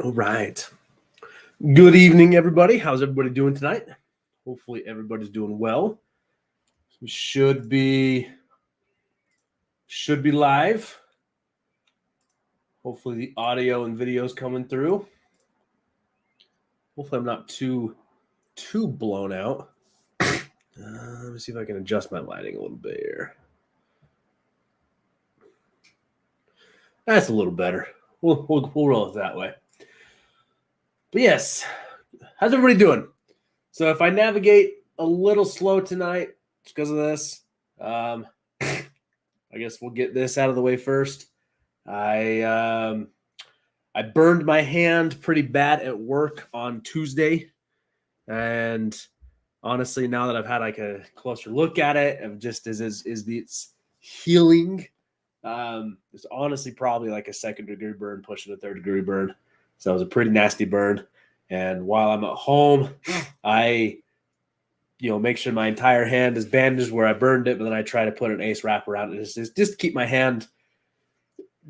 All right. Good evening, everybody. How's everybody doing tonight? Hopefully, everybody's doing well. We should be live. Hopefully, the audio and video is coming through. Hopefully, I'm not too blown out. Let me see if I can adjust my lighting a little bit here. That's a little better. We'll roll it that way. But yes, how's everybody doing? So if I navigate a little slow tonight, it's because of this. I guess we'll get this out of the way first. I burned my hand pretty bad at work on Tuesday, and honestly, now that I've had like a closer look at it, of just it's healing. It's honestly probably like a 2nd-degree burn, pushing a 3rd-degree burn. So it was a pretty nasty burn. And while I'm at home, I make sure my entire hand is bandaged where I burned it, but then I try to put an ace wrap around it just to keep my hand,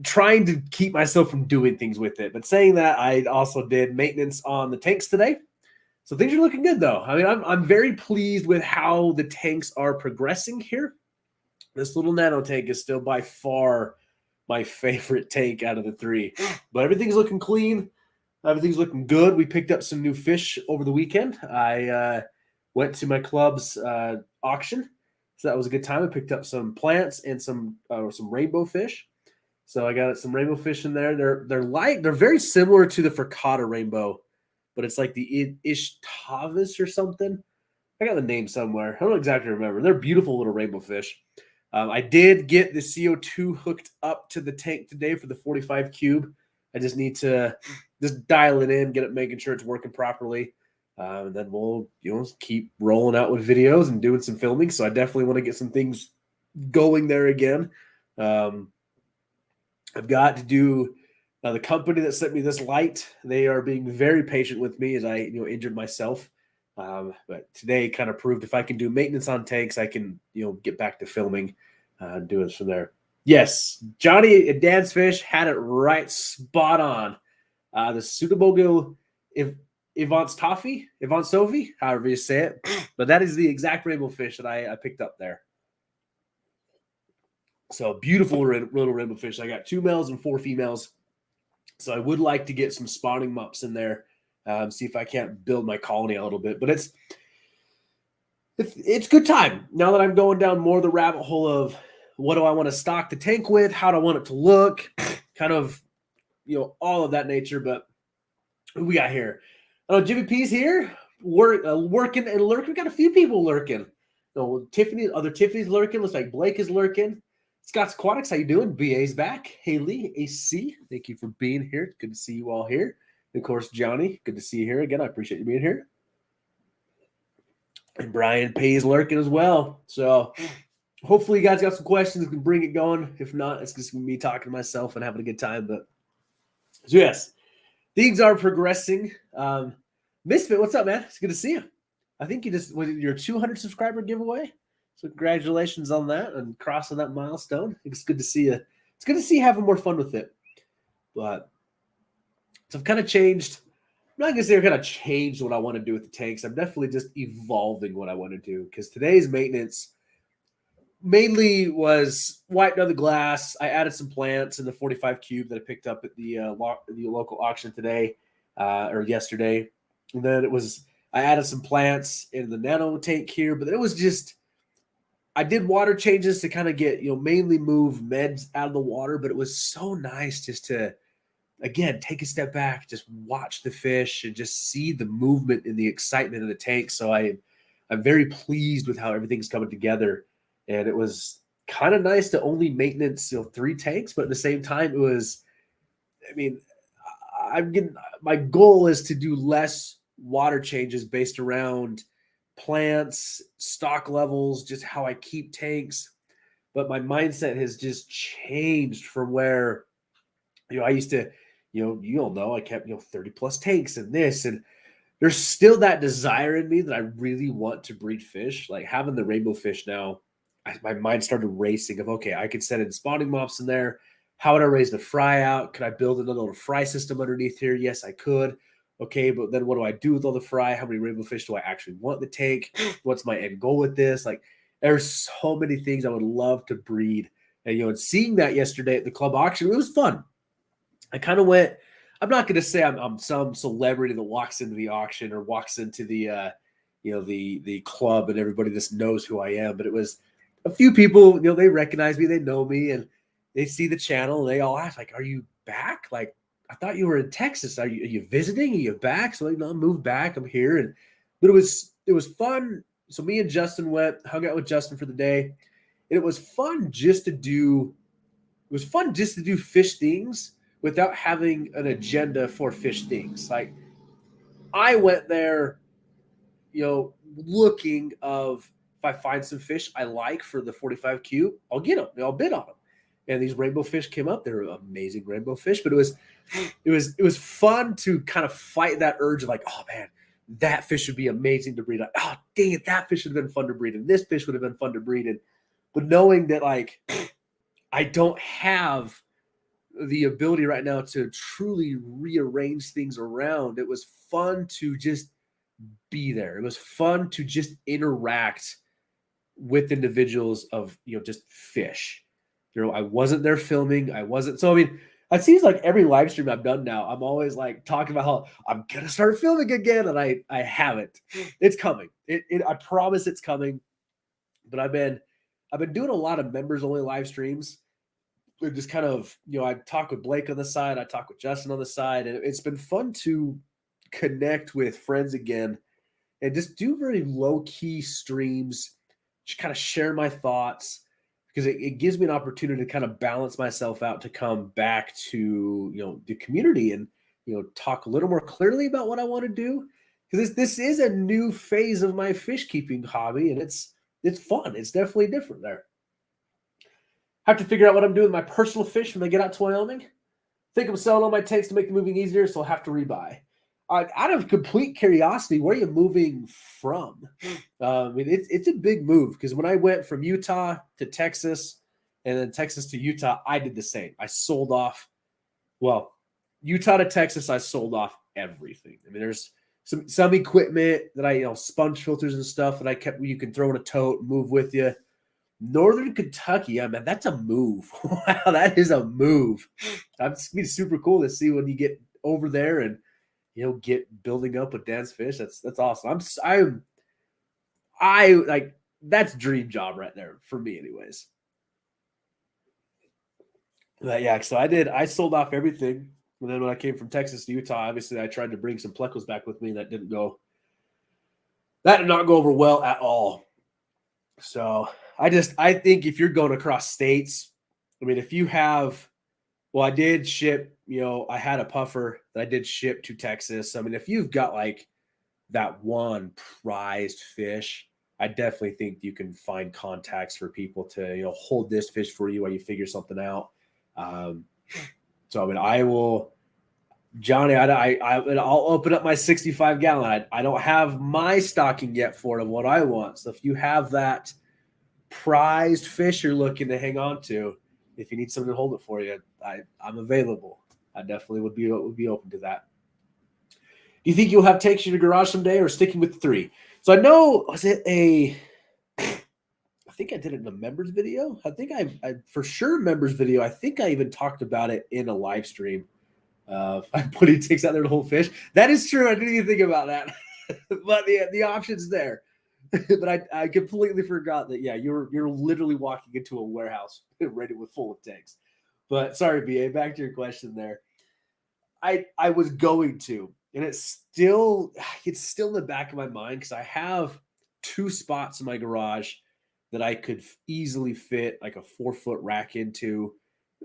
trying to keep myself from doing things with it. But saying that, I also did maintenance on the tanks today. So things are looking good, though. I mean, I'm very pleased with how the tanks are progressing here. This little nano tank is still by far my favorite tank out of the 3. But everything's looking clean. Everything's looking good. We picked up some new fish over the weekend. I went to my club's auction, so that was a good time. I picked up some plants and some rainbow fish. So I got some rainbow fish in there. They're very similar to the Frittata rainbow, but it's like the Ishtavis or something. I got the name somewhere. I don't exactly remember. They're beautiful little rainbow fish. I did get the CO2 hooked up to the tank today for the 45 cube. I just need to just dial it in, making sure it's working properly. And then we'll keep rolling out with videos and doing some filming. So I definitely want to get some things going there again. I've got to do the company that sent me this light. They are being very patient with me as I injured myself. But today kind of proved if I can do maintenance on tanks, I can get back to filming, doing from there. Yes, Johnny at Dad's Fish had it right spot on. The Sutabogo Ivan Sophie, however you say it. But that is the exact rainbow fish that I picked up there. So beautiful little rainbow fish. I got 2 males and 4 females. So I would like to get some spawning mops in there, see if I can't build my colony a little bit. But it's good time now that I'm going down more the rabbit hole of what do I want to stock the tank with, how do I want it to look, kind of all of that nature. But who we got here? Oh, Jimmy P's here, working and lurking. We got a few people lurking. Tiffany's lurking. Looks like Blake is lurking. Scott's Aquatics, how you doing? BA's back. Haley, AC, thank you for being here. Good to see you all here. And of course, Johnny, good to see you here again. I appreciate you being here. And Brian Pay's lurking as well. So hopefully you guys got some questions and can bring it going. If not, it's just me talking to myself and having a good time. But so yes, things are progressing. Misfit, what's up, man? It's good to see you. I think you just was your 200 subscriber giveaway. So congratulations on that and crossing that milestone. It's good to see you. It's good to see you having more fun with it. But so I've kind of changed. I'm not going to say I've kind of changed what I want to do with the tanks. I'm definitely just evolving what I want to do because today's maintenance mainly was wiped out the glass. I added some plants in the 45 cube that I picked up at the local auction today or yesterday. And then I added some plants in the nano tank here, but it was just, I did water changes to kind of get, mainly move meds out of the water, but it was so nice just to, again, take a step back, just watch the fish and just see the movement and the excitement of the tank. So I'm very pleased with how everything's coming together. And it was kind of nice to only maintenance 3 tanks, but at the same time, it was, my goal is to do less water changes based around plants, stock levels, just how I keep tanks. But my mindset has just changed from where, I used to, you all know I kept, 30 plus tanks and this, and there's still that desire in me that I really want to breed fish. Like having the rainbow fish now, my mind started racing of, okay, I could set in spawning mops in there. How would I raise the fry out? Could I build another little fry system underneath here? Yes, I could. Okay, but then what do I do with all the fry? How many rainbow fish do I actually want to take? What's my end goal with this? Like, there's so many things I would love to breed. And, and seeing that yesterday at the club auction, it was fun. I kind of went, I'm not going to say I'm some celebrity that walks into the auction or walks into the club and everybody just knows who I am, but it was a few people, they recognize me, they know me, and they see the channel and they all ask, like, are you back? Like, I thought you were in Texas. Are you visiting? Are you back? So like, no, I'm moved back. I'm here. But it was fun. So me and Justin hung out with Justin for the day. And it was fun just to do fish things without having an agenda for fish things. Like, I went there, looking of, if I find some fish I like for the 45 cube, I'll get them. I'll bid on them. And these rainbow fish came up. They're amazing rainbow fish, but it was fun to kind of fight that urge of like, oh man, that fish would be amazing to breed. Oh dang it, that fish would have been fun to breed, and this fish would have been fun to breed. But knowing that, like, I don't have the ability right now to truly rearrange things around, it was fun to just be there. It was fun to just interact with individuals of, just fish. I wasn't there filming. I wasn't. So, I mean, it seems like every live stream I've done now, I'm always like talking about how I'm going to start filming again. And I haven't. It's coming. I promise it's coming. But I've been doing a lot of members only live streams. Just kind of, I talk with Blake on the side. I talk with Justin on the side. And it's been fun to connect with friends again and just do very low key streams, just kind of share my thoughts, because it gives me an opportunity to kind of balance myself out to come back to, the community and, talk a little more clearly about what I want to do. Because this is a new phase of my fish keeping hobby, and it's fun. It's definitely different there. Have to figure out what I'm doing with my personal fish when they get out to Wyoming. Think I'm selling all my tanks to make the moving easier, so I'll have to rebuy. Out of complete curiosity, where are you moving from? It's a big move, because when I went from Utah to Texas and then Texas to Utah, I did the same. I sold off, Utah to Texas, I sold off everything. I mean, there's some equipment that I, sponge filters and stuff that I kept, you can throw in a tote, move with you. Northern Kentucky, yeah, man, that's a move. Wow, that is a move. It's gonna be super cool to see when you get over there and get building up with Dan's fish. That's awesome. I like, that's dream job right there for me, anyways. But yeah, so I sold off everything. And then when I came from Texas to Utah, obviously I tried to bring some plecos back with me. That did not go over well at all. So I think if you're going across states, I mean, if you have, I did ship, I had a puffer that I did ship to Texas. I mean, if you've got like that one prized fish, I definitely think you can find contacts for people to, hold this fish for you while you figure something out. So, I mean, I will, Johnny, I'll open up my 65 gallon. I don't have my stocking yet for it of what I want. So if you have that prized fish you're looking to hang on to, if you need someone to hold it for you, I'm available. I definitely would be open to that. Do you think you'll have tanks in your garage someday, or sticking with the 3? So I know, I think I did it in a members video. I think I for sure members video. I think I even talked about it in a live stream. I'm putting tanks out there to hold fish. That is true. I didn't even think about that, but the option's there. But I completely forgot that. Yeah, you're literally walking into a warehouse ready with full of tanks. But sorry, BA. Back to your question there. I was going to, and it's still in the back of my mind, because I have 2 spots in my garage that I could easily fit like a 4-foot rack into,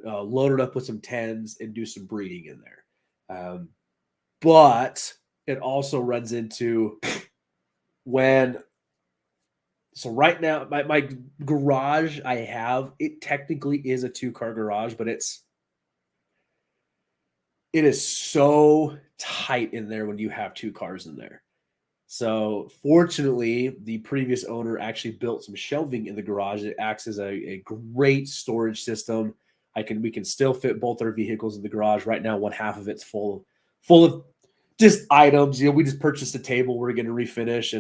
load it up with some 10s and do some breeding in there. But it also runs into so right now, my garage it technically is a 2-car garage, but it is so tight in there when you have 2 cars in there. So fortunately, the previous owner actually built some shelving in the garage. It acts as a great storage system. we can still fit both our vehicles in the garage. Right now, one half of it's full of just items. We just purchased a table we're going to refinish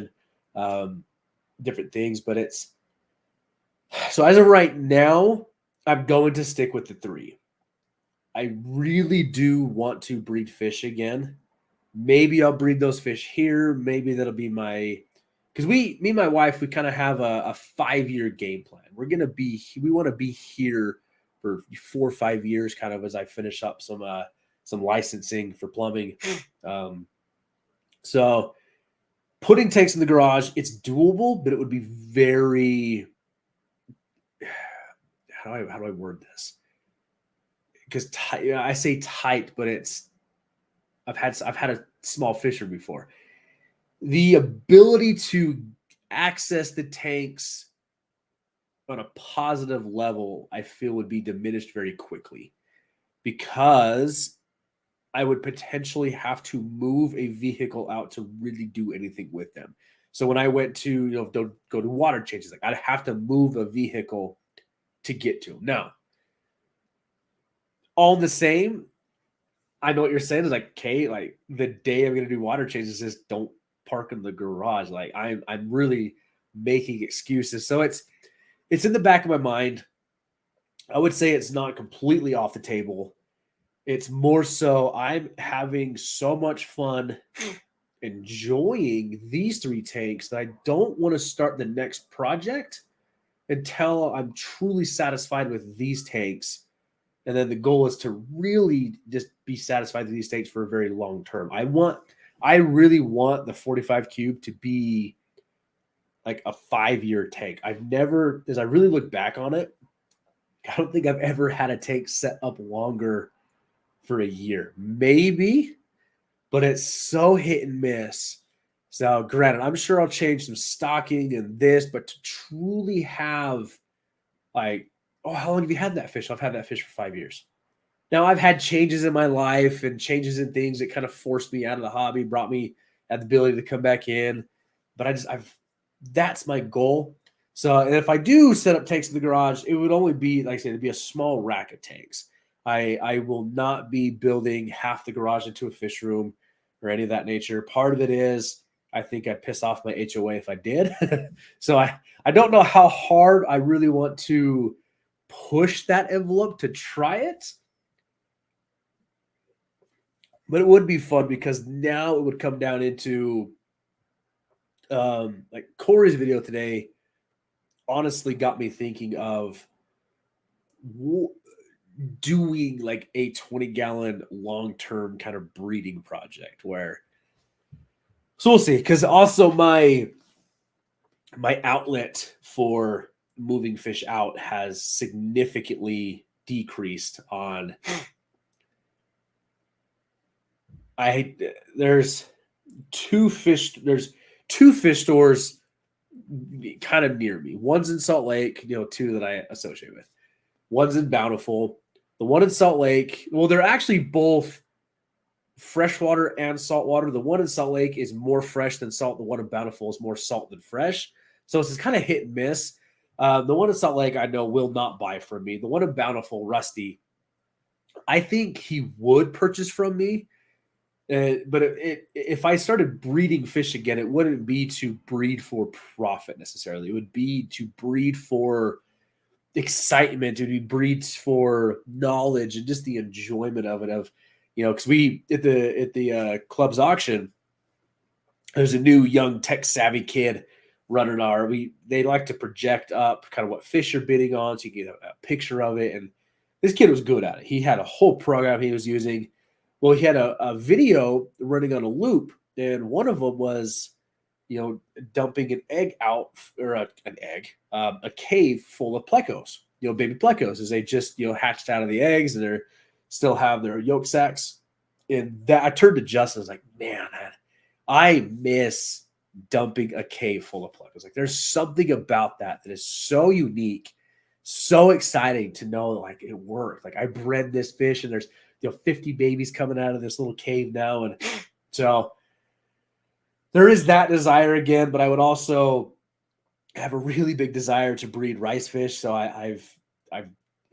and different things. But it's so as of right now, I'm going to stick with the 3. I really do want to breed fish again. Maybe I'll breed those fish here. Maybe that'll be because me and my wife, we kind of have a 5-year game plan. We want to be here for 4 or 5 years, kind of as I finish up some licensing for plumbing. So putting tanks in the garage, it's doable, but it would be very, how do I word this? Because I say tight, but I've had a small fisher before. The ability to access the tanks on a positive level, I feel, would be diminished very quickly because I would potentially have to move a vehicle out to really do anything with them. So when I went to go to water changes, like I'd have to move a vehicle to get to them. Now, all the same, I know what you're saying is like, okay, like the day I'm going to do water changes is don't park in the garage. Like I'm really making excuses. So it's in the back of my mind. I would say it's not completely off the table. It's more so I'm having so much fun enjoying these 3 tanks that I don't want to start the next project until I'm truly satisfied with these tanks. And then the goal is to really just be satisfied with these tanks for a very long term. I really want the 45 cube to be like a 5-year tank. As I really look back on it, I don't think I've ever had a tank set up longer for a year. Maybe, but it's so hit and miss. So granted, I'm sure I'll change some stocking and this, but to truly have like, oh, how long have you had that fish? I've had that fish for 5 years. Now I've had changes in my life and changes in things that kind of forced me out of the hobby, brought me at the ability to come back in. But that's my goal. So, and if I do set up tanks in the garage, it would only be, like I said, it'd be a small rack of tanks. I will not be building half the garage into a fish room or any of that nature. Part of it is I think I'd piss off my HOA if I did. So I don't know how hard I really want to push that envelope to try it. But it would be fun because now it would come down into like Corey's video today honestly got me thinking of doing like a 20-gallon long-term kind of breeding project so we'll see. Because also my outlet for moving fish out has significantly decreased on there's two fish stores kind of near me. One's in Salt Lake, 2 that I associate with. One's in Bountiful. The one in Salt Lake, well, they're actually both freshwater and saltwater. The one in Salt Lake is more fresh than salt. The one in Bountiful is more salt than fresh. So it's kind of hit and miss. The one in Salt Lake, I know, will not buy from me. The one in Bountiful, Rusty, I think he would purchase from me. But if I started breeding fish again, it wouldn't be to breed for profit necessarily. It would be to breed for excitement. It would be breeds for knowledge and just the enjoyment of it. Because we at the club's auction, there's a new young tech savvy kid running they like to project up kind of what fish you're bidding on, so you get a picture of it. And this kid was good at it. He had a whole program he was using. Well, he had a video running on a loop, and one of them was, dumping an egg out, or a cave full of plecos, baby plecos, as they just, hatched out of the eggs and they're still have their yolk sacs. And that I turned to Justin, I was like, man, I miss dumping a cave full of plecos. Like there's something about that is so unique, so exciting to know like it worked. Like I bred this fish and there's 50 babies coming out of this little cave now. And so there is that desire again, but I would also have a really big desire to breed rice fish. So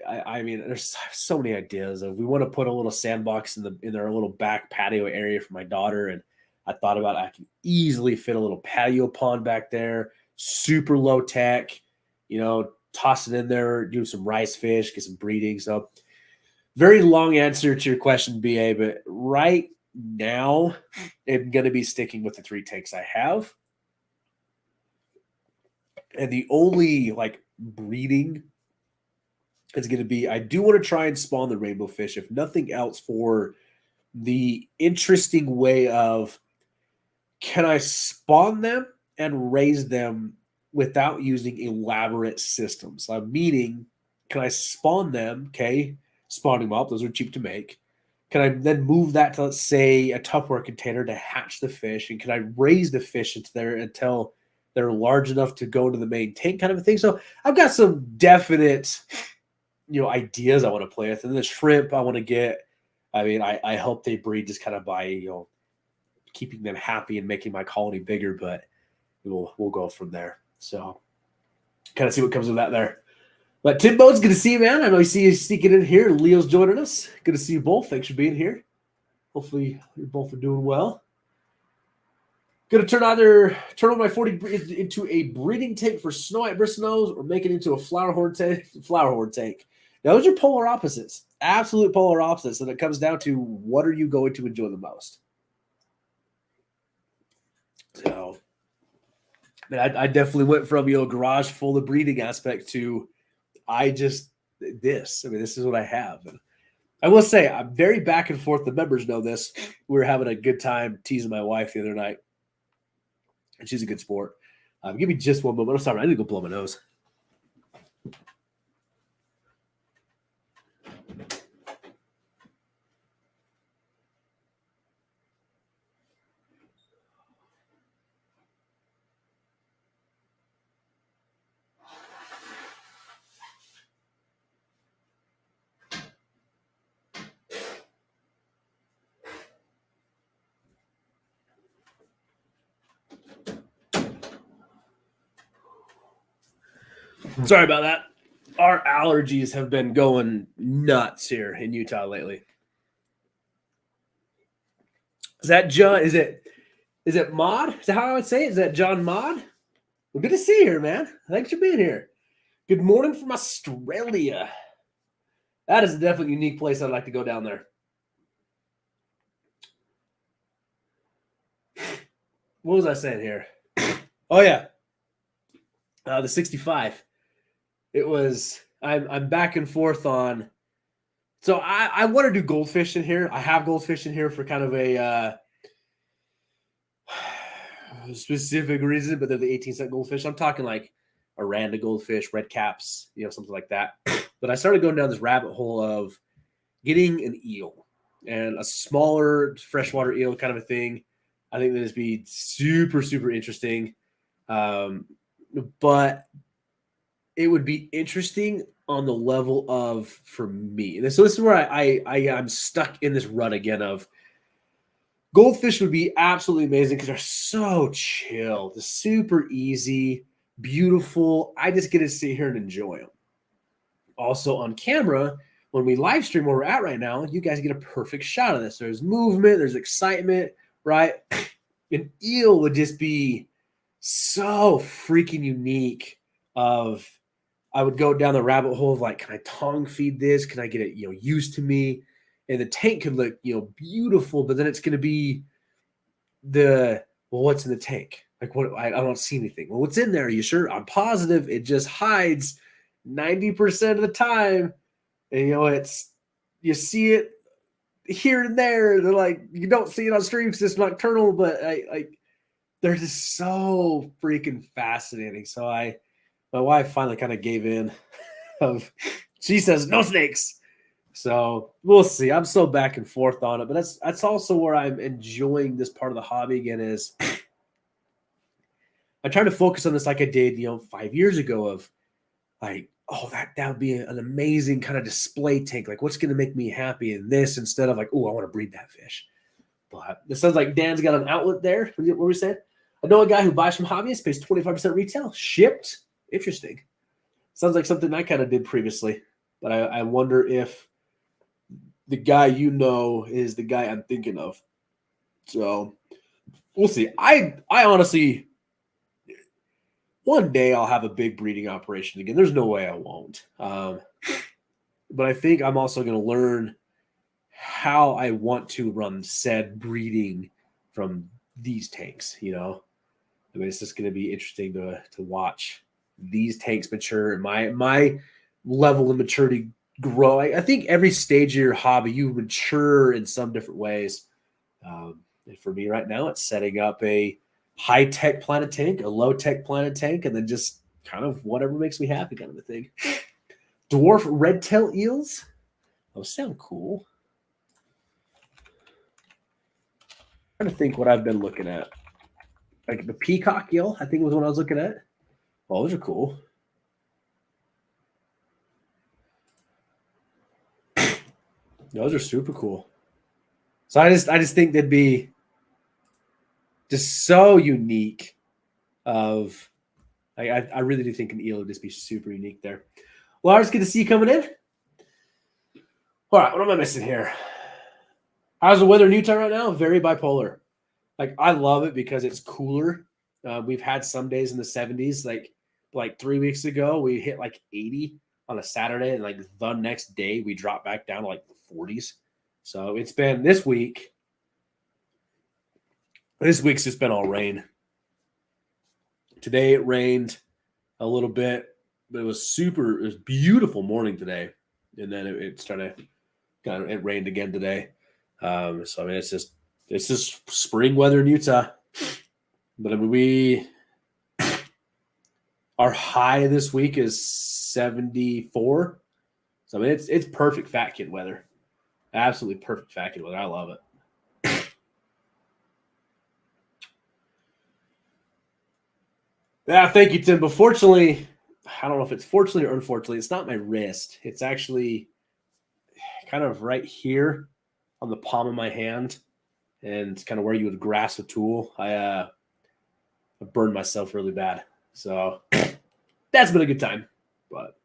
I mean, there's so many ideas of we want to put a little sandbox in their little back patio area for my daughter, and I thought about I can easily fit a little patio pond back there, super low tech, toss it in there, do some rice fish, get some breeding. So very long answer to your question, BA, but right now I'm going to be sticking with the 3 tanks I have. And the only like breeding is going to be I do want to try and spawn the rainbow fish, if nothing else, for the interesting way of can I spawn them and raise them without using elaborate systems? Meaning, can I spawn them? Okay, spawning them up. Those are cheap to make. Can I then move that to, let's say, a Tupperware container to hatch the fish? And can I raise the fish into there until they're large enough to go into the main tank, kind of a thing? So I've got some definite, ideas I want to play with. And the shrimp I want to get. I mean, I hope they breed just kind of by, keeping them happy and making my colony bigger, but we'll go from there. So kind of see what comes of that there. But Tim Bones, good to see you, man. I know you see you sneaking in here. Leo's joining us. Good to see you both. Thanks for being here. Hopefully you both are doing well. Going to turn my 40 into a breeding tank for snow white bristlenose, or make it into a flower horn tank. Now, those are polar opposites, absolute polar opposites, and it comes down to what are you going to enjoy the most. So, I definitely went from a garage full of breeding aspect to this. I mean, this is what I have. And I will say I'm very back and forth. The members know this. We were having a good time teasing my wife the other night, and she's a good sport. Give me just one moment. I'm sorry, I need to go blow my nose. Sorry about that. Our allergies have been going nuts here in Utah lately. Is that John? Is it Mod? Is that how I would say it? Is that John Mod? Well, good to see you here, man. Thanks for being here. Good morning from Australia. That is a definitely unique place. I'd like to go down there. What was I saying here? Oh yeah, the 65. It was. I'm back and forth on. So I want to do goldfish in here. I have goldfish in here for kind of a specific reason, but they're the 18-cent goldfish. I'm talking like Aranda goldfish, red caps, something like that. But I started going down this rabbit hole of getting an eel and a smaller freshwater eel kind of a thing. I think that would be super, super interesting. But it would be interesting on the level of, for me. And so this is where I'm stuck in this rut again of goldfish would be absolutely amazing because they're so chill. They're super easy, beautiful. I just get to sit here and enjoy them. Also on camera, when we live stream where we're at right now, you guys get a perfect shot of this. There's movement, there's excitement, right? An eel would just be so freaking unique of, I would go down the rabbit hole of like, can I tongue feed this? Can I get it, used to me? And the tank could look, beautiful, but then it's going to be what's in the tank? Like, what? I don't see anything. Well, what's in there? Are you sure? I'm positive it just hides 90% of the time. And, you see it here and there. They're like, you don't see it on stream because it's nocturnal, but they're just so freaking fascinating. So my wife finally kind of gave in she says no snakes. So we'll see. I'm so back and forth on it, but that's also where I'm enjoying this part of the hobby again is I'm trying to focus on this like I did, 5 years ago of like, oh, that would be an amazing kind of display tank. Like what's going to make me happy in this instead of like, oh, I want to breed that fish. But it sounds like Dan's got an outlet there. What were we saying? I know a guy who buys from hobbyists, pays 25% retail, shipped. Interesting. Sounds like something I kind of did previously. but I wonder if the guy is the guy I'm thinking of. So we'll see. I honestly, one day I'll have a big breeding operation again. There's no way I won't. But I think I'm also going to learn how I want to run said breeding from these tanks. I mean, it's just going to be interesting to watch these tanks mature and my level of maturity grow. I think every stage of your hobby, you mature in some different ways. And for me right now, it's setting up a high tech planet tank, a low tech planet tank, and then just kind of whatever makes me happy kind of a thing. Dwarf red tail eels. Those sound cool. I'm trying to think what I've been looking at. Like the peacock eel, I think was what I was looking at. Oh, those are cool. Those are super cool. So I just think they'd be just so unique. I really do think an eel would just be super unique there. Lars, good to see you coming in. All right, what am I missing here? How's the weather in Utah right now? Very bipolar. Like I love it because it's cooler. We've had some days in the 70s. Like 3 weeks ago, we hit like 80 on a Saturday, and like the next day we dropped back down to like the 40s. So it's been this week. This week's just been all rain. Today it rained a little bit, but it was beautiful morning today. And then it started it rained again today. So I mean it's just spring weather in Utah. But I mean our high this week is 74. So I mean it's perfect fat kid weather. Absolutely perfect fat kid weather. I love it. Yeah, thank you, Tim. But fortunately, I don't know if it's fortunately or unfortunately, it's not my wrist. It's actually kind of right here on the palm of my hand and kind of where you would grasp a tool. I burned myself really bad. So that's been a good time. But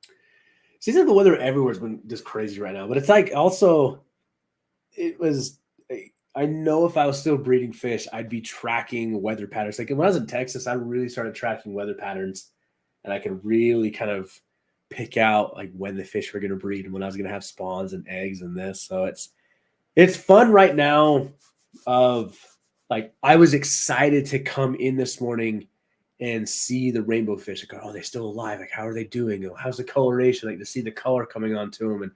it seems like the weather everywhere has been just crazy right now. But it's like also, it was, I know if I was still breeding fish, I'd be tracking weather patterns. Like when I was in Texas, I really started tracking weather patterns and I could really kind of pick out like when the fish were going to breed and when I was going to have spawns and eggs and this. So it's fun right now of like I was excited to come in this morning and see the rainbow fish. Like, oh, they're still alive. Like, how are they doing? How's the coloration? Like to see the color coming onto them and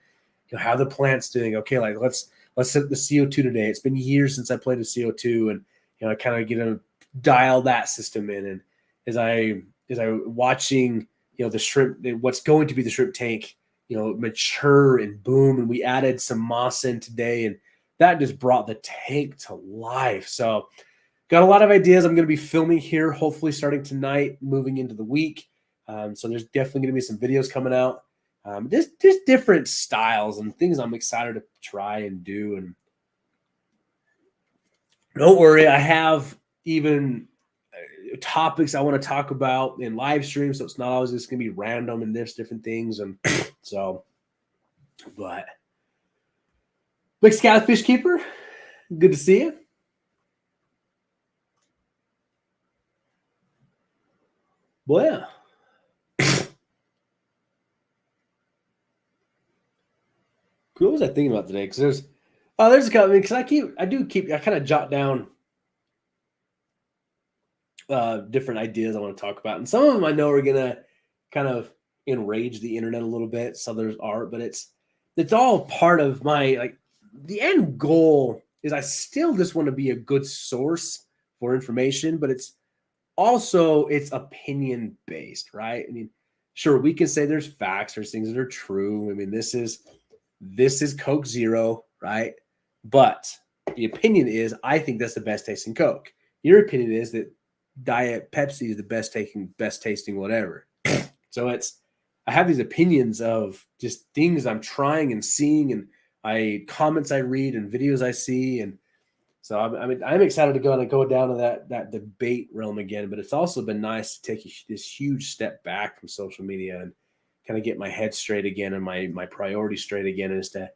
how the plant's doing. Okay, like let's set the CO2 today. It's been years since I played with CO2 and I kind of get to dial that system in. And as I watching the shrimp, what's going to be the shrimp tank, mature and boom. And we added some moss in today, and that just brought the tank to life. So, got a lot of ideas. I'm going to be filming here, hopefully starting tonight, moving into the week. So there's definitely going to be some videos coming out. There's different styles and things I'm excited to try and do. And don't worry, I have even topics I want to talk about in live stream, so it's not always just going to be random and there's different things. And so, but Big Scout Fish Keeper, good to see you. Well, yeah. What was I thinking about today? Because there's a couple. Because I kind of jot down different ideas I want to talk about, and some of them I know are gonna kind of enrage the internet a little bit. Some others are, but it's all part of my like the end goal is I still just want to be a good source for information, but it's opinion based, right? I mean, sure, we can say there's facts, there's things that are true. I mean, this is Coke Zero, right? But the opinion is I think that's the best tasting Coke. Your opinion is that Diet Pepsi is the best tasting whatever. So I have these opinions of just things I'm trying and seeing and comments I read and videos I see. And so I'm excited to go down to that debate realm again, but it's also been nice to take this huge step back from social media kind of get my head straight again and my priorities straight again. Is to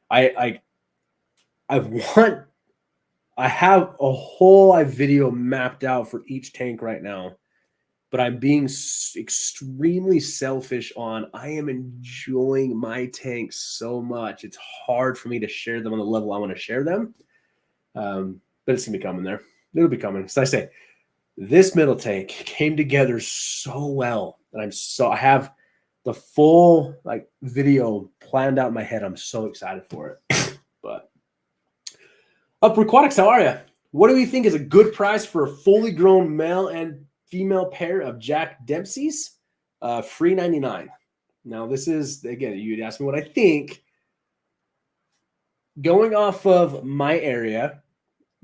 I want I have a whole video mapped out for each tank right now, but I'm being extremely selfish on I am enjoying my tanks so much. It's hard for me to share them on the level I want to share them. But it's going to be coming there. It'll be coming. So I say, this middle tank came together so well. And I have the full video planned out in my head. I'm so excited for it. But Upper Aquatics, how are you? What do we think is a good price for a fully grown male and female pair of Jack Dempsey's? Free 99. Now, this is, again, you'd ask me what I think. Going off of my area,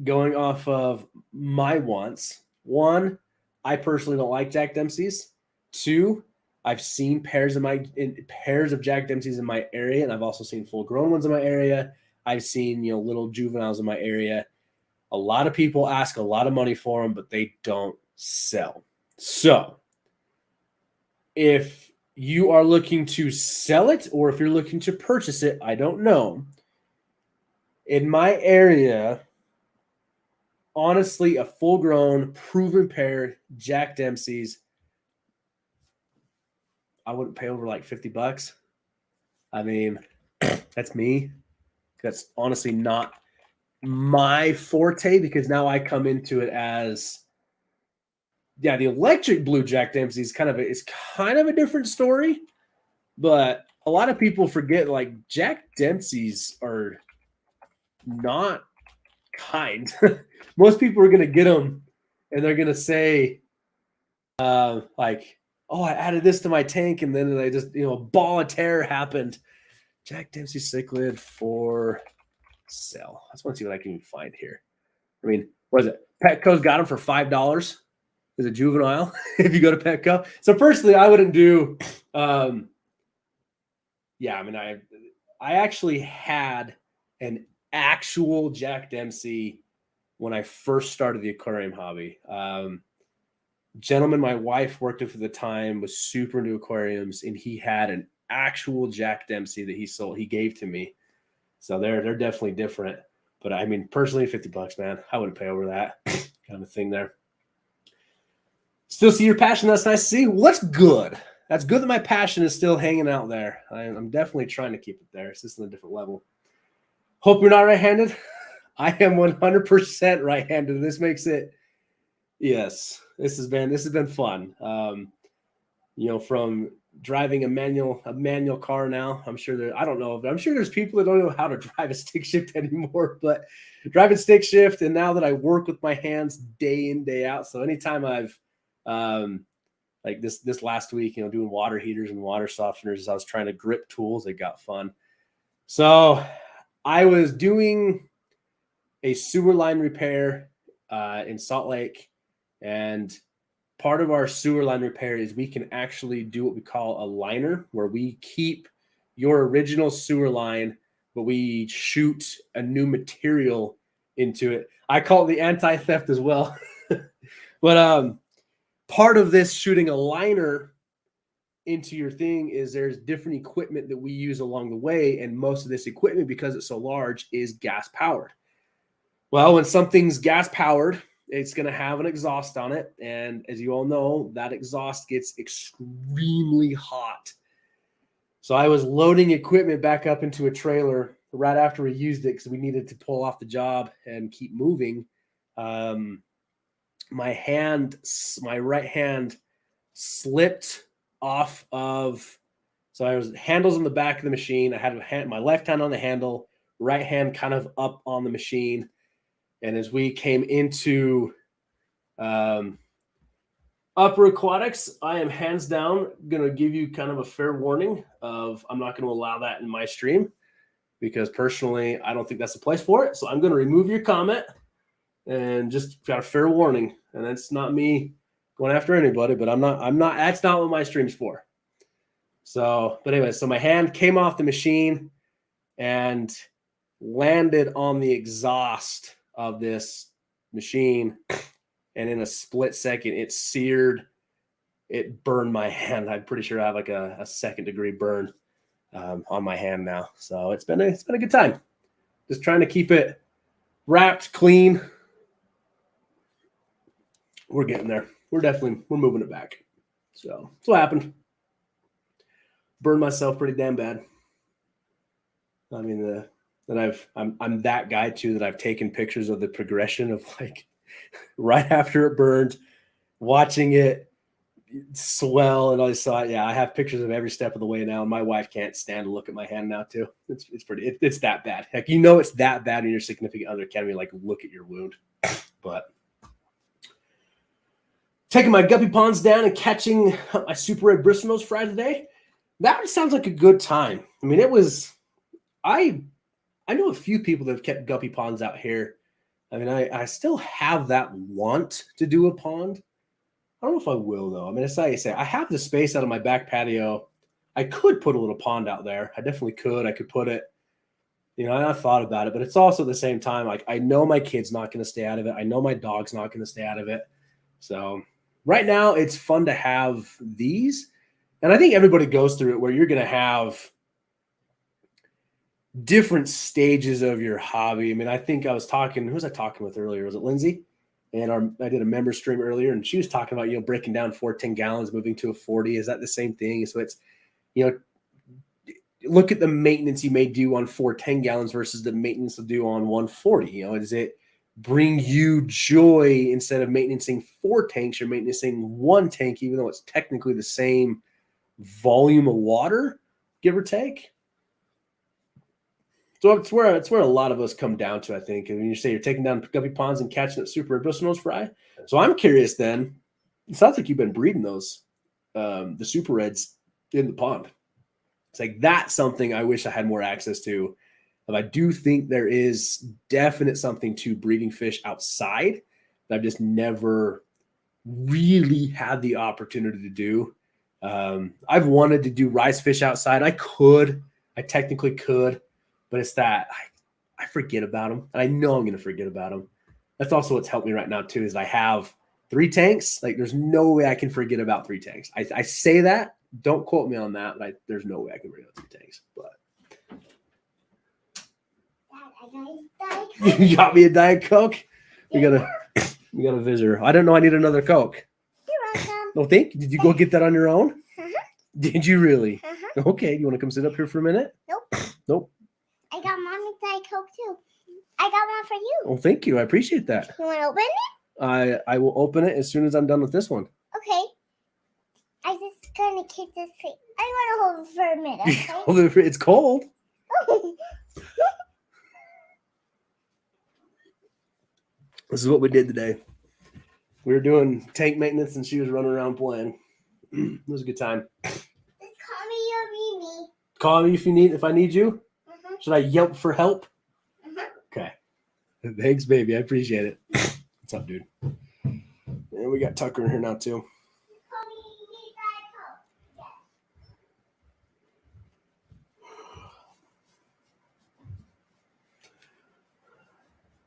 going off of my wants. One, I personally don't like Jack Dempsey's. Two, I've seen pairs of Jack Dempsey's in my area, and I've also seen full-grown ones in my area. I've seen little juveniles in my area. A lot of people ask a lot of money for them, but they don't sell. So if you are looking to sell it or if you're looking to purchase it, I don't know. In my area, honestly, a full-grown, proven pair, Jack Dempsey's, I wouldn't pay over like $50. I mean, that's me. That's honestly not my forte because now I come into it as, the electric blue Jack Dempsey is kind of a different story, but a lot of people forget Jack Dempsey's are not kind. Most people are going to get them and they're going to say oh, I added this to my tank and then they just, a ball of terror happened. Jack Dempsey cichlid for sale. I just want to see what I can find here. I mean, what is it? Petco's got them for $5 as a juvenile if you go to Petco. So personally, I wouldn't do I actually had an actual Jack Dempsey when I first started the aquarium hobby. Gentleman my wife worked with at the time was super into aquariums, and he had an actual Jack Dempsey that he gave to me. So they're definitely different. But I mean, personally, $50, man, I wouldn't pay over that kind of thing there. Still see your passion. That's nice to see. Well, that's good. That's good that my passion is still hanging out there. I'm definitely trying to keep it there. It's just on a different level. Hope you're not right-handed. I am 100% right-handed. This makes it, yes, this has been fun. From driving a manual car now, I'm sure there's people that don't know how to drive a stick shift anymore, but driving stick shift, and now that I work with my hands day in, day out. So anytime I've this last week, doing water heaters and water softeners, I was trying to grip tools. It got fun. So I was doing a sewer line repair in Salt Lake, and part of our sewer line repair is we can actually do what we call a liner, where we keep your original sewer line, but we shoot a new material into it. I call it the anti-theft as well. But part of this shooting a liner into your thing is there's different equipment that we use along the way, and most of this equipment, because it's so large, is gas powered. Well, when something's gas powered, it's going to have an exhaust on it, and as you all know, that exhaust gets extremely hot. So I was loading equipment back up into a trailer right after we used it because we needed to pull off the job and keep moving. My right hand slipped off of, so I was handles on the back of the machine. I had my left hand on the handle, right hand kind of up on the machine. And as we came into Upper Aquatics, I am hands down going to give you kind of a fair warning of I'm not going to allow that in my stream because personally, I don't think that's the place for it. So I'm going to remove your comment and just got a fair warning. And that's not me going after anybody, but that's not what my stream's for. So, but anyway, so my hand came off the machine and landed on the exhaust of this machine, and in a split second it seared it burned my hand. I'm pretty sure I have like a second-degree burn on my hand now. So it's been a good time. Just trying to keep it wrapped, clean. We're getting there. We're moving it back. So that's what happened. Burned myself pretty damn bad. I mean, I'm that guy too that I've taken pictures of the progression of like right after it burned, watching it swell, and I saw it. Yeah, I have pictures of every step of the way now. And my wife can't stand to look at my hand now too. It's that bad. Heck, it's that bad when your significant other can't even like look at your wound. But taking my guppy ponds down and catching my super red bristlenose fry today. That sounds like a good time. I mean, it was. I know a few people that have kept guppy ponds out here. I mean, I still have that want to do a pond. I don't know if I will, though. I mean, it's like I say, I have the space out of my back patio. I could put a little pond out there. I definitely could. I could put it, I thought about it, but it's also at the same time, like, I know my kid's not going to stay out of it. I know my dog's not going to stay out of it. So right now, it's fun to have these. And I think everybody goes through it where you're going to have different stages of your hobby. I mean, I think who was I talking with earlier? Was it Lindsay? And I did a member stream earlier, and she was talking about, breaking down 14 gallons, moving to a 40. Is that the same thing? So it's, look at the maintenance you may do on 10 gallons versus the maintenance you'll do on 140. Does it bring you joy instead of maintaining 4 tanks, you're maintaining 1 tank, even though it's technically the same volume of water, give or take? So it's where a lot of us come down to, I think. And when you say you're taking down guppy ponds and catching it super red bristlenose fry. So I'm curious then, it sounds like you've been breeding those, the super reds in the pond. It's like that's something I wish I had more access to. But I do think there is definite something to breeding fish outside that I've just never really had the opportunity to do. I've wanted to do rice fish outside. I technically could. But it's that I forget about them. And I know I'm going to forget about them. That's also what's helped me right now, too, is I have 3 tanks. Like, there's no way I can forget about 3 tanks. I say that. Don't quote me on that. But there's no way I can forget about 3 tanks. But you got me a Diet Coke? We got a visitor. I don't know. I need another Coke. You're welcome. Oh, thank you. Did you go get that on your own? Uh-huh. Did you really? Uh-huh. Okay. You want to come sit up here for a minute? Nope. I got Mommy's Diet Coke too. I got one for you. Oh, thank you. I appreciate that. You want to open it? I will open it as soon as I'm done with this one. Okay. I just gonna keep this thing. I want to hold it for a minute. Okay? Hold it it's cold. This is what we did today. We were doing tank maintenance, and she was running around playing. It was a good time. Just call me your Mimi. Call me if I need you. Uh-huh. Should I yelp for help? Uh-huh. Okay. Thanks, baby. I appreciate it. What's up, dude? And we got Tucker in here now, too. Call me Diet Coke.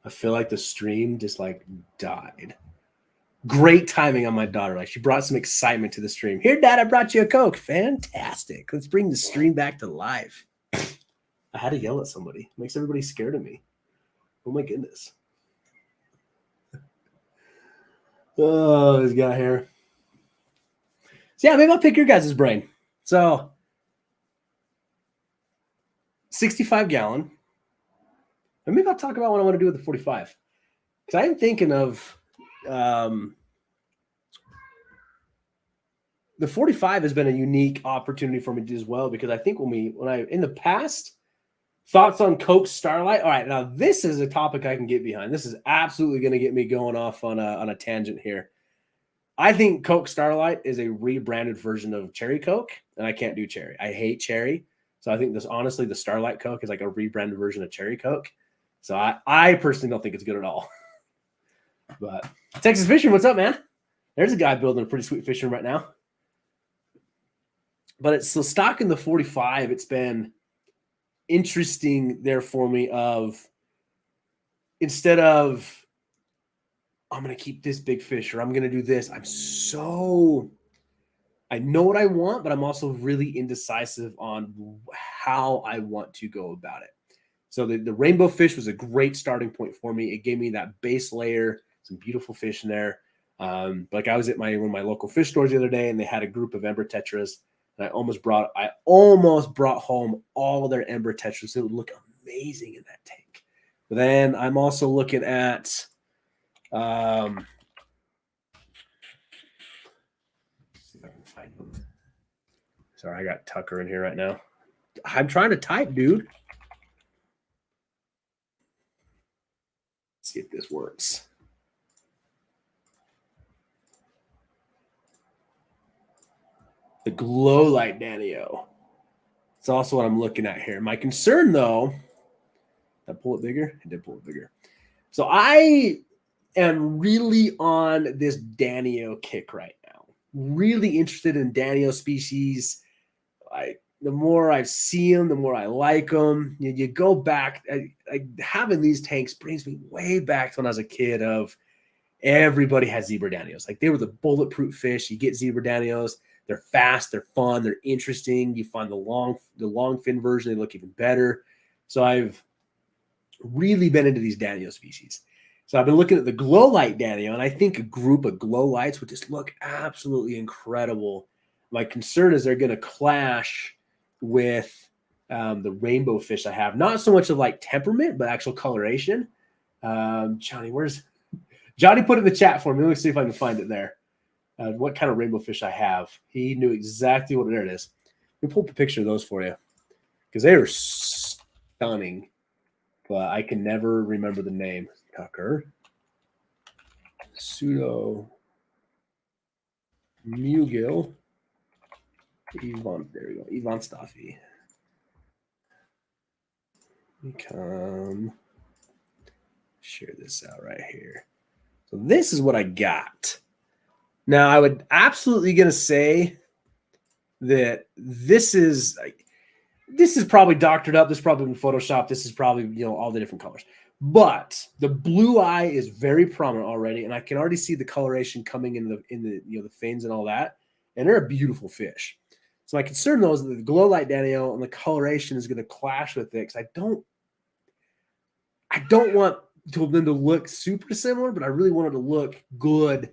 I feel like the stream just like died. Great timing on my daughter. Like, she brought some excitement to the stream. Here, Dad, I brought you a Coke. Fantastic. Let's bring the stream back to life. I had to yell at somebody. It makes everybody scared of me. Oh my goodness. Oh, this guy here. So yeah, maybe I'll pick your guys' brain. So 65 gallon. And maybe I'll talk about what I want to do with the 45. Because I'm thinking of the 45 has been a unique opportunity for me as well, because I think when I in the past, thoughts on Coke Starlight. All right, now this is a topic I can get behind. This is absolutely going to get me going off on a tangent here. I think Coke Starlight is a rebranded version of Cherry Coke, and I can't do cherry. I hate cherry. So I think honestly, the Starlight Coke is like a rebranded version of Cherry Coke. So I personally don't think it's good at all. But Texas Fishing, what's up, man? There's a guy building a pretty sweet fishing right now. But it's still stock in the 45. It's been interesting there for me of, instead of I'm going to keep this big fish or I'm going to do this, I'm so I know what I want, but I'm also really indecisive on how I want to go about it. So the rainbow fish was a great starting point for me. It gave me that base layer, some beautiful fish in there. Like I was at one of my local fish stores the other day, and they had a group of ember tetras, and I almost brought home all of their ember tetras. It would look amazing in that tank. But then I'm also looking at see if I can find them. Sorry, I got Tucker in here right now. I'm trying to type, dude. Let's see if this works. The glow light Danio. It's also what I'm looking at here. My concern, though, did I pull it bigger? I did pull it bigger. So I am really on this Danio kick right now. Really interested in Danio species. The more I see them, the more I like them. You go back, having these tanks brings me way back to when I was a kid. Of everybody had zebra Danios. Like they were the bulletproof fish. You get zebra Danios. They're fast, they're fun, they're interesting. You find the long fin version, they look even better. So I've really been into these Danio species. So I've been looking at the glow light Danio, and I think a group of glow lights would just look absolutely incredible. My concern is they're going to clash with the rainbow fish I have. Not so much of like temperament, but actual coloration. Johnny put it in the chat for me. Let me see if I can find it there. What kind of rainbow fish I have. He knew exactly what. There it is. Let me pull up a picture of those for you because they are stunning, but I can never remember the name. Tucker. Pseudo Mugil. Yvonne. There we go. Yvonne Staffy. Let me come share this out right here. So this is what I got. Now, I would absolutely going to say that this is probably doctored up. This is probably been photoshopped. This is probably, all the different colors. But the blue eye is very prominent already, and I can already see the coloration coming in the fins and all that. And they're a beautiful fish. So my concern though is that the glow light Danio and the coloration is going to clash with it because I don't want them to look super similar, but I really want it to look good.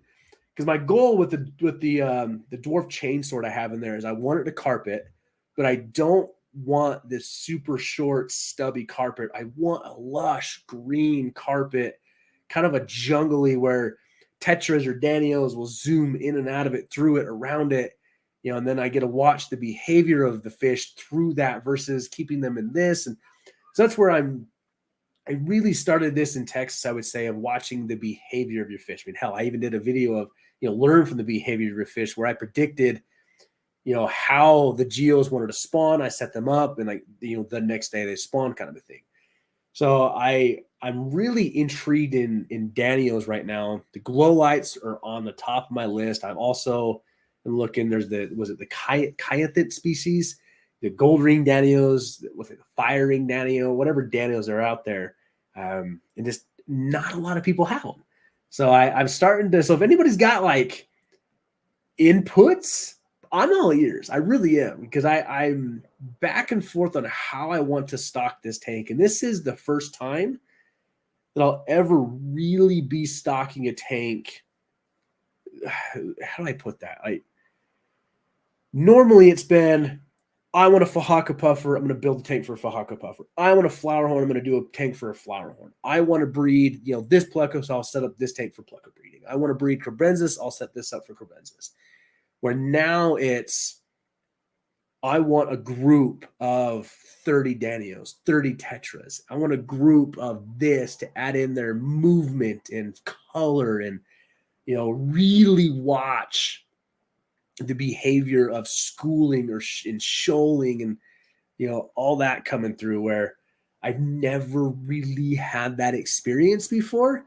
Because my goal with the dwarf chainsword I have in there is I want it to carpet, but I don't want this super short, stubby carpet. I want a lush green carpet, kind of a jungly where tetras or Danios will zoom in and out of it, through it, around it, and then I get to watch the behavior of the fish through that versus keeping them in this. And so that's where I really started this in Texas, I would say, of watching the behavior of your fish. I mean, hell, I even did a video of, learn from the behavior of your fish where I predicted, how the geos wanted to spawn. I set them up and the next day they spawn, kind of a thing. So I'm really intrigued in Danios right now. The glow lights are on the top of my list. I'm also looking, there's the Kyathit species, the gold ring Danios, with the fire ring Danio, whatever Danios are out there. And just not a lot of people have them. So I'm starting to, so if anybody's got like inputs, I'm all ears. I really am, because I'm back and forth on how I want to stock this tank. And this is the first time that I'll ever really be stocking a tank. How do I put that? Normally it's been, I want a Fahaka puffer. I'm going to build a tank for a Fahaka puffer. I want a flower horn. I'm going to do a tank for a flower horn. I want to breed, this pleco, so I'll set up this tank for pleco breeding. I want to breed Crebensis. I'll set this up for Crebensis. Where now it's, I want a group of 30 Danios, 30 Tetras. I want a group of this to add in their movement and color and, really watch the behavior of schooling and shoaling and, all that coming through, where I've never really had that experience before.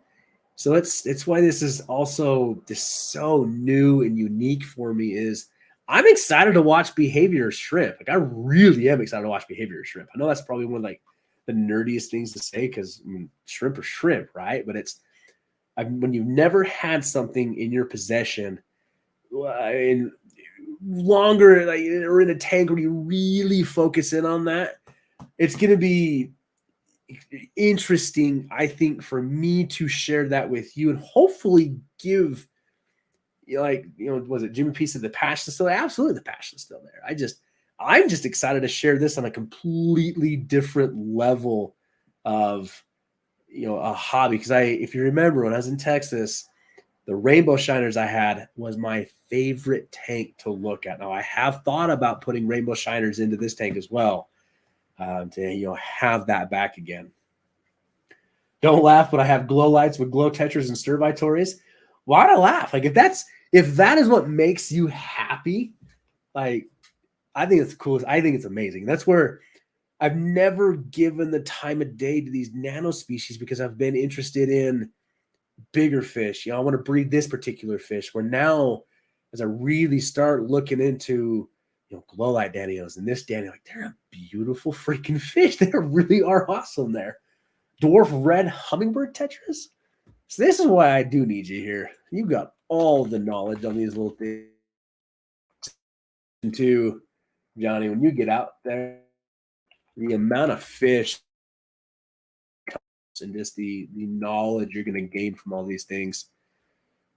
So it's why this is also just so new and unique for me. Is I'm excited to watch behavior shrimp. Like I really am excited to watch behavior shrimp. I know that's probably one of the nerdiest things to say, because shrimp are shrimp, right? But when you've never had something in your possession, longer, like, or in a tank where you really focus in on that, it's going to be interesting, I think, for me to share that with you and hopefully give, was it Jimmy Piece of the passion still? Absolutely, the passion's still there. I'm just excited to share this on a completely different level of, a hobby. Because if you remember, when I was in Texas, the rainbow shiners I had was my favorite tank to look at. Now I have thought about putting rainbow shiners into this tank as well, to have that back again. Don't laugh, but I have glow lights with glow tetras and stir vitories. Why'd I laugh? Like, if that is what makes you happy, like, I think it's the coolest. I think it's amazing. That's where I've never given the time of day to these nano species, because I've been interested in bigger fish. I want to breed this particular fish, where now, as I really start looking into, glow light Danios and this Danio, like, they're a beautiful freaking fish. They really are awesome there. Dwarf red hummingbird tetras. So this is why I do need you here. You've got all the knowledge on these little things. And too, Johnny, when you get out there, the amount of fish and just the knowledge you're going to gain from all these things.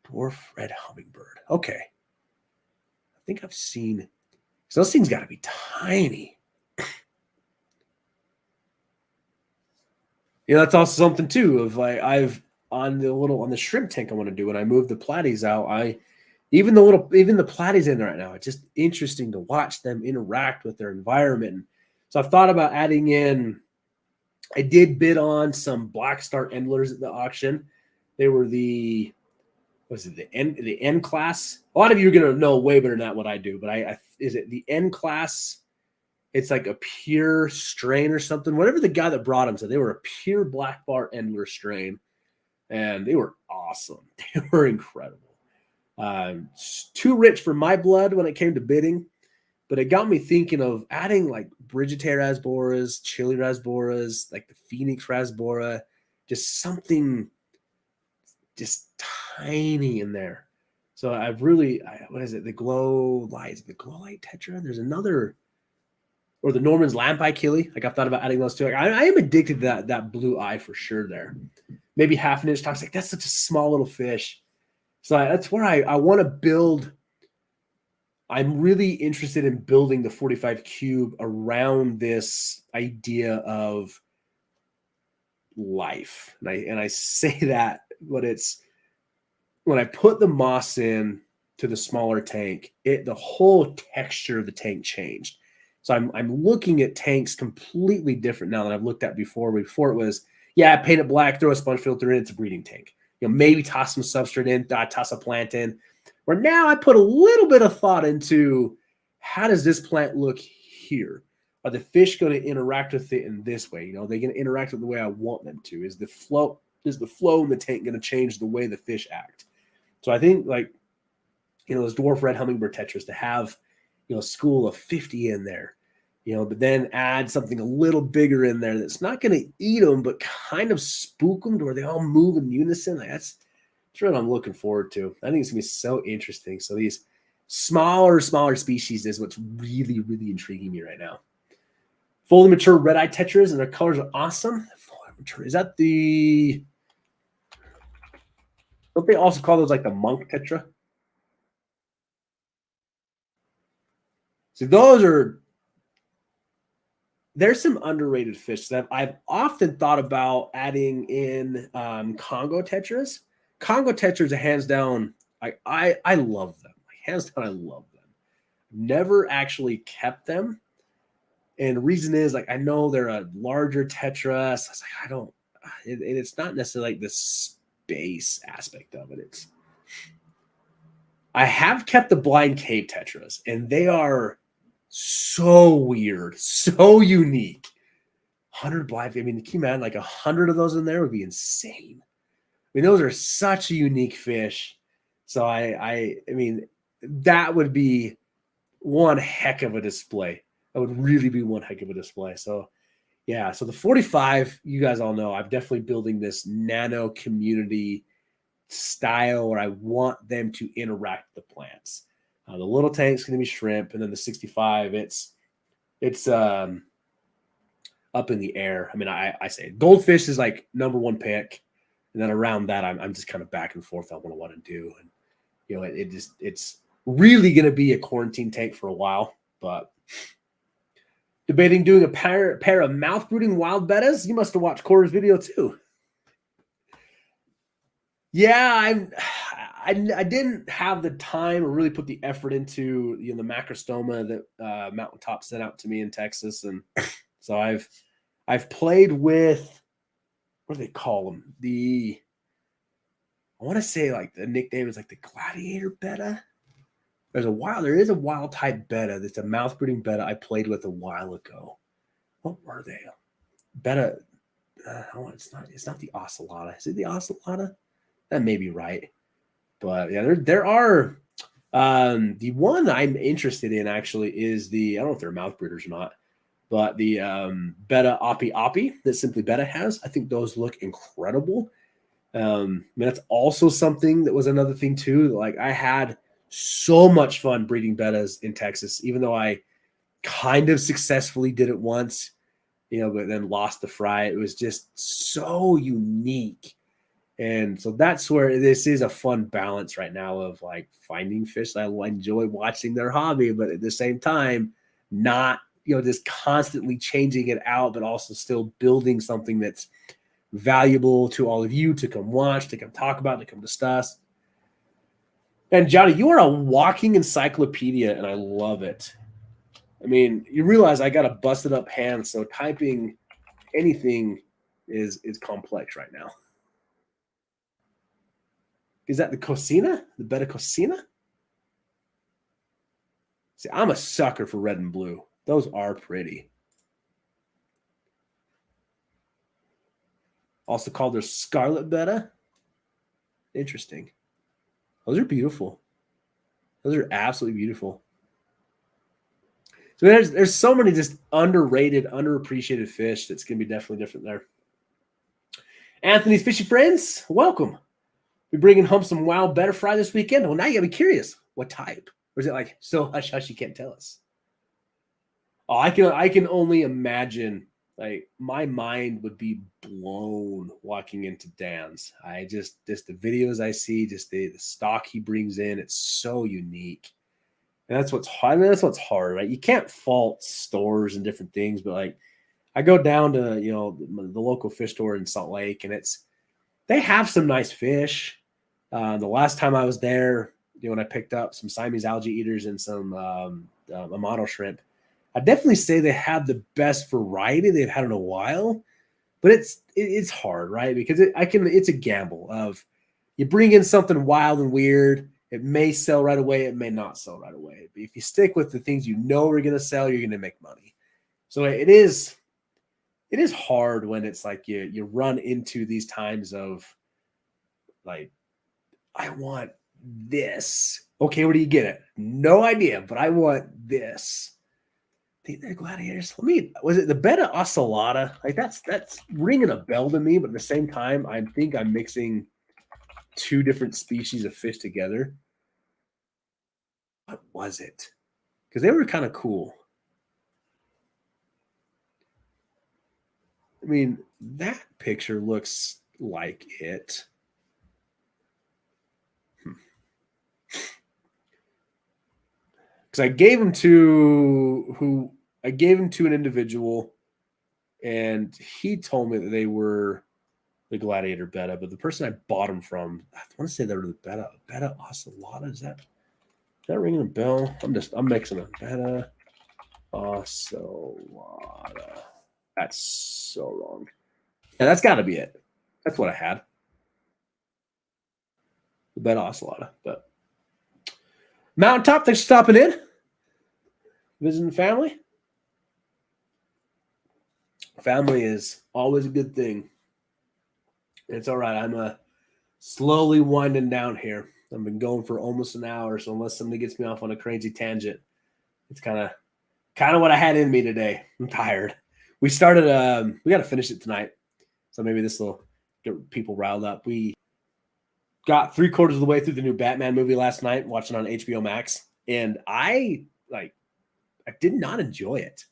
Dwarf red hummingbird. Okay. I think I've seen. So those things got to be tiny. That's also something too of, like, I've on the shrimp tank I want to do when I move the platies out. Even the platies in there right now, it's just interesting to watch them interact with their environment. So I've thought about adding in. I did bid on some black star endlers at the auction. They were the N class. A lot of you are gonna know way better than that what I do, but is it the N class? It's like a pure strain or something. Whatever the guy that brought them said, they were a pure black bar endler strain, and they were awesome. They were incredible. Too rich for my blood when it came to bidding, but it got me thinking of adding like Brigite Rasboras, Chili Rasboras, like the Phoenix Rasbora, just something just tiny in there. So I've really, what is it? The glow light tetra. There's another, or the Norman's lamp eye killie. Like, I've thought about adding those too. Like, I am addicted to that blue eye for sure. There, maybe half an inch toxic. That's such a small little fish. So that's where I want to build. I'm really interested in building the 45 cube around this idea of life. And I say that, but it's when I put the moss in to the smaller tank, the whole texture of the tank changed. So I'm looking at tanks completely different now than I've looked at before. Before it was, paint it black, throw a sponge filter in, it's a breeding tank. Maybe toss some substrate in, toss a plant in. Where now I put a little bit of thought into, how does this plant look here? Are the fish going to interact with it in this way? Are they going to interact with the way I want them to? Is the flow in the tank going to change the way the fish act? So I think, like, those dwarf red hummingbird tetras, to have, a school of 50 in there, but then add something a little bigger in there that's not going to eat them, but kind of spook them to where they all move in unison. Like, that's what I'm looking forward to. I think it's going to be so interesting. So these smaller species is what's really, really intriguing me right now. Fully mature red-eye tetras, and their colors are awesome. Fully mature. Is that the... Don't they also call those like the monk tetra? So there's some underrated fish that I've often thought about adding in Congo tetras. Congo tetras are hands down, I love them. Hands down, I love them. Never actually kept them. And the reason is, like, I know they're a larger tetra. So I was like, it's not necessarily like the space aspect of it. I have kept the blind cave tetras, and they are so weird, so unique. 100 blind. Can you imagine like 100 of those in there would be insane. Those are such a unique fish. So I mean, that would be one heck of a display. That would really be one heck of a display. So yeah, so the 45, you guys all know, I'm definitely building this nano community style where I want them to interact with the plants. The little tank's going to be shrimp, and then the 65, it's up in the air. I mean, I say goldfish is like number one pick, and then around that, I'm just kind of back and forth on what I want to do, and it's really going to be a quarantine tank for a while, but debating doing a pair of mouth brooding wild bettas. You must have watched Cora's video too. Yeah, I didn't have the time or really put the effort into the macrostoma that Mountaintop sent out to me in Texas, and so I've played with, what do they call them? I want to say like the nickname is like the gladiator betta. There is a wild type betta that's a mouth breeding betta I played with a while ago. What were they? Betta. It's not the ocelota. Is it the ocelota? That may be right. But yeah, there are the one I'm interested in actually is I don't know if they're mouth breeders or not, but the Betta Oppie Oppie that Simply Betta has. I think those look incredible. I mean, that's also something that was another thing too. Like I had so much fun breeding bettas in Texas, even though I kind of successfully did it once, but then lost the fry. It was just so unique. And so that's where this is a fun balance right now of like finding fish. I enjoy watching their hobby, but at the same time, not, just constantly changing it out, but also still building something that's valuable to all of you to come watch, to come talk about, to come discuss. And Johnny, you are a walking encyclopedia, and I love it. I mean, you realize I got a busted up hand, so typing anything is complex right now. Is that the Cocina? The Betta Cocina? See, I'm a sucker for red and blue. Those are pretty. Also called their Scarlet Betta. Interesting. Those are beautiful. Those are absolutely beautiful. So there's so many just underrated, underappreciated fish that's going to be definitely different there. Anthony's Fishy Friends, welcome. We're bringing home some wild betta fry this weekend. Well, now you got to be curious. What type? Or is it like so hush hush you can't tell us? Oh, I can only imagine. Like my mind would be blown walking into Dan's. Just the videos I see, just the stock he brings in, it's so unique. And that's what's hard. I mean, that's what's hard, right? You can't fault stores and different things, but like I go down to the local fish store in Salt Lake, and they have some nice fish. The last time I was there, when I picked up some Siamese algae eaters and some Amano shrimp, I definitely say they have the best variety they've had in a while. But it's hard, right? Because it's a gamble of you bring in something wild and weird. It may sell right away. It may not sell right away. But if you stick with the things are going to sell, you're going to make money. So it is hard when it's like you run into these times of like, I want this. Okay, where do you get it? No idea, but I want this. They're gladiators. Was it the Betta Ocelota? Like that's ringing a bell to me, but at the same time, I think I'm mixing two different species of fish together. What was it? Because they were kind of cool. I mean, that picture looks like it. Because I gave them to an individual, and he told me that they were the gladiator betta, but the person I bought them from, I want to say they were the betta ocelota. Is that ringing a bell? I'm mixing a betta ocelota. That's so wrong. Yeah, that's got to be it. That's what I had. The betta ocelota. But Mountaintop, thanks for stopping in. Visiting family. Family is always a good thing. It's all right. I'm slowly winding down here. I've been going for almost an hour, so unless somebody gets me off on a crazy tangent, it's kind of what I had in me today. I'm tired. We started. We got to finish it tonight, so maybe this will get people riled up. We got 3/4 of the way through the new Batman movie last night, watching on HBO Max. And I did not enjoy it.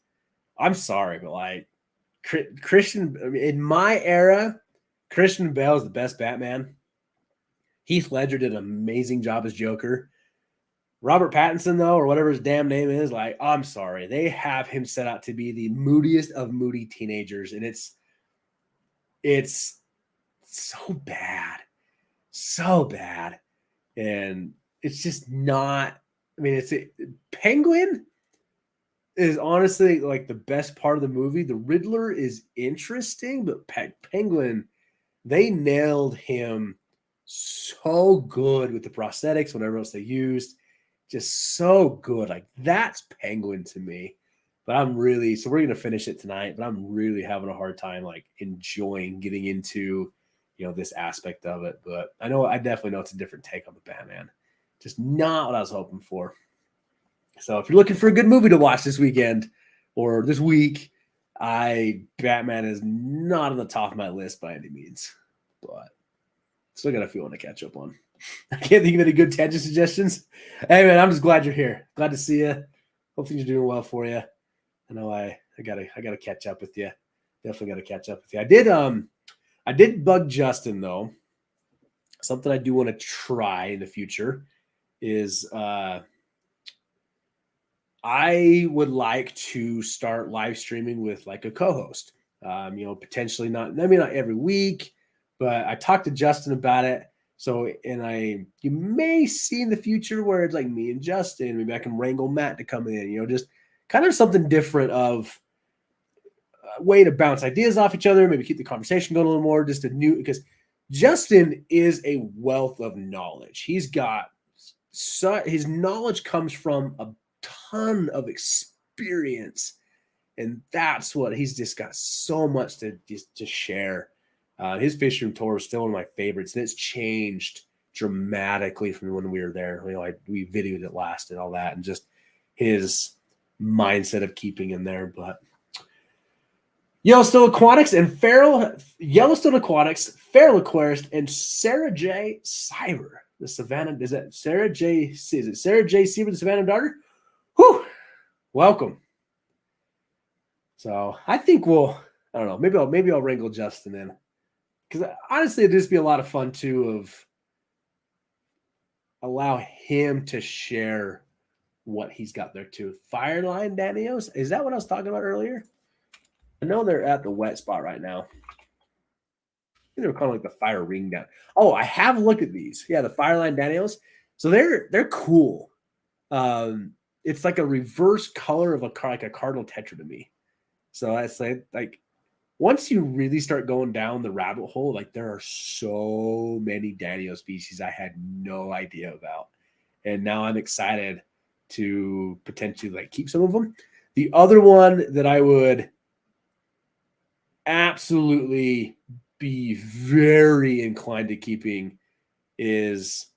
I'm sorry, but like Christian in my era, Christian Bale is the best Batman. Heath Ledger did an amazing job as Joker. Robert Pattinson, though, or whatever his damn name is, like, I'm sorry. They have him set out to be the moodiest of moody teenagers, and it's so bad. So bad. And it's just not, I mean, Penguin is honestly like the best part of the movie. The Riddler is interesting, but Penguin, they nailed him so good with the prosthetics, whatever else they used. Just so good. Like, that's Penguin to me. But so we're going to finish it tonight, but I'm really having a hard time like enjoying getting into, this aspect of it. But I definitely know it's a different take on the Batman. Just not what I was hoping for. So if you're looking for a good movie to watch this weekend or this week, Batman is not on the top of my list by any means, but still got a few to catch up on. I can't think of any good tangent suggestions. Hey man, I'm just glad you're here. Glad to see you. Hope things are doing well for you. I know I gotta catch up with you. Definitely gotta catch up with you. I did bug Justin though. Something I do want to try in the future is I would like to start live streaming with like a co-host. Potentially not every week, but I talked to Justin about it. So, you may see in the future where it's like me and Justin, maybe I can wrangle Matt to come in, just kind of something different of a way to bounce ideas off each other, maybe keep the conversation going a little more, because Justin is a wealth of knowledge. His knowledge comes from a ton of experience, and that's what he's just got so much to share. His fishing tour is still one of my favorites, and it's changed dramatically from when we were there. We videoed it last and all that, and just his mindset of keeping in there. But Yellowstone Aquatics, Feral Aquarist, and Sarah J. Cyber, the Savannah. Is it Sarah J. Cyber, the Savannah daughter? Whew! Welcome. So I think I don't know. Maybe I'll wrangle Justin in, because honestly, it'd just be a lot of fun too of allow him to share what he's got there too. Fireline Danios, is that what I was talking about earlier? I know they're at the wet spot right now. They were kind of like the fire ring down. Oh, I have looked at these. Yeah, the Fireline Danios. So they're cool. It's like a reverse color of like a cardinal tetra to me. So I say, like, once you really start going down the rabbit hole, like, there are so many Danio species I had no idea about. And now I'm excited to potentially like keep some of them. The other one that I would absolutely be very inclined to keeping is,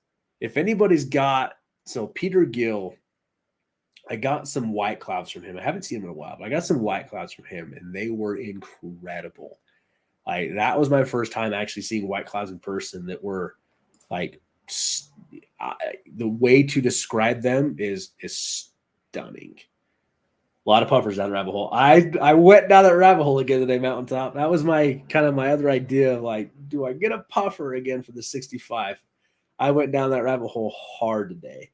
if anybody's got, so Peter Gill, I got some white clouds from him. I haven't seen him in a while, but I got some white clouds from him, and they were incredible. Like, that was my first time actually seeing white clouds in person that were like, the way to describe them is stunning. A lot of puffers down the rabbit hole. I went down that rabbit hole again today, Mountaintop. That was my other idea of like, do I get a puffer again for the 65? I went down that rabbit hole hard today.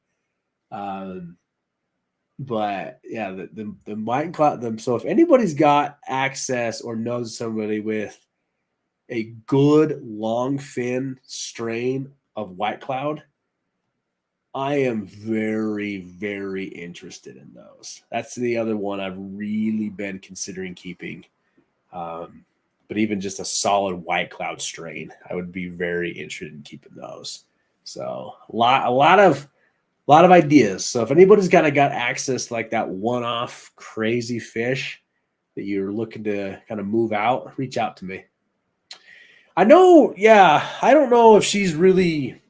But yeah, the white cloud them. So if anybody's got access or knows somebody with a good long fin strain of white cloud, I am very, very interested in those. That's the other one I've really been considering keeping. But even just a solid white cloud strain, I would be very interested in keeping those. So a lot of ideas. So if anybody's got access to like that one-off crazy fish that you're looking to kind of move out, reach out to me. I know, yeah, I don't know if she's really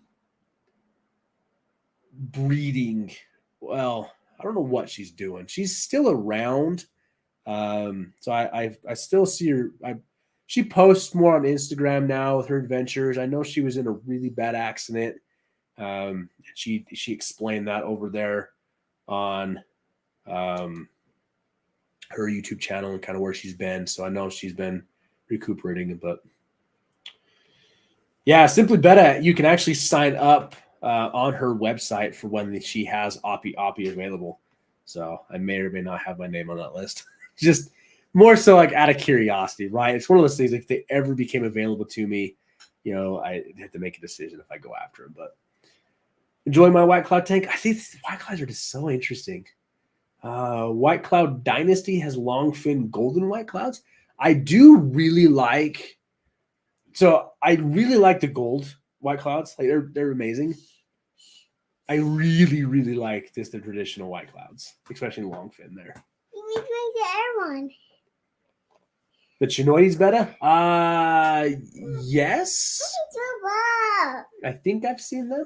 breeding. Well, I don't know what she's doing. She's still around. So I still see her. She posts more on Instagram now with her adventures. I know she was in a really bad accident. She explained that over there. on her YouTube channel and kind of where she's been. So I know she's been recuperating, but yeah, Simply Betta, you can actually sign up on her website for when she has Oppie available. So I may or may not have my name on that list. Just more so like out of curiosity, right? It's one of those things, like if they ever became available to me, I have to make a decision if I go after them. But enjoying my White Cloud tank. I think White Clouds are just so interesting. White Cloud Dynasty has long fin golden White Clouds. I do really like. So I really like the gold White Clouds. Like they're amazing. I really, really like the traditional White Clouds, especially long fin there. You need to make the air one. The Chinoides better? Yes. I think I've seen them.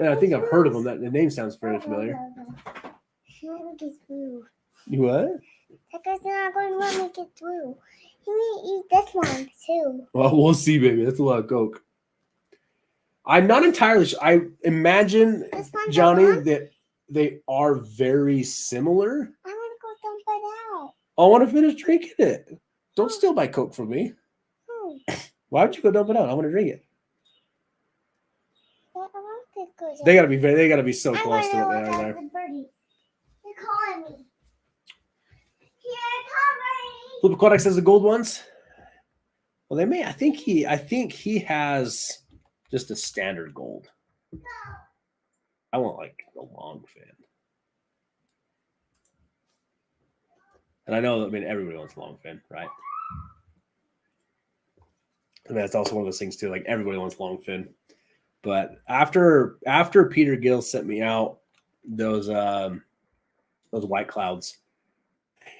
I think I've heard of them. The name sounds very familiar. You what? That guy's not going to let me get through. He may eat this one too. Well, we'll see, baby. That's a lot of Coke. I'm not entirely sure. I imagine, Johnny, that they are very similar. I want to go dump it out. I want to finish drinking it. Don't steal my Coke from me. Oh. Why would you go dump it out? I want to drink it. I want to go dump They gotta be so close to what they are there. The birdies. They're calling me. Here, come, Flipper Codex has the gold ones. Well, they may. I think he has just a standard gold. I want like the long fin. And I know that everybody wants long fin, right? And that's also one of those things too. Like everybody wants long fin. But after Peter Gill sent me out those White Clouds,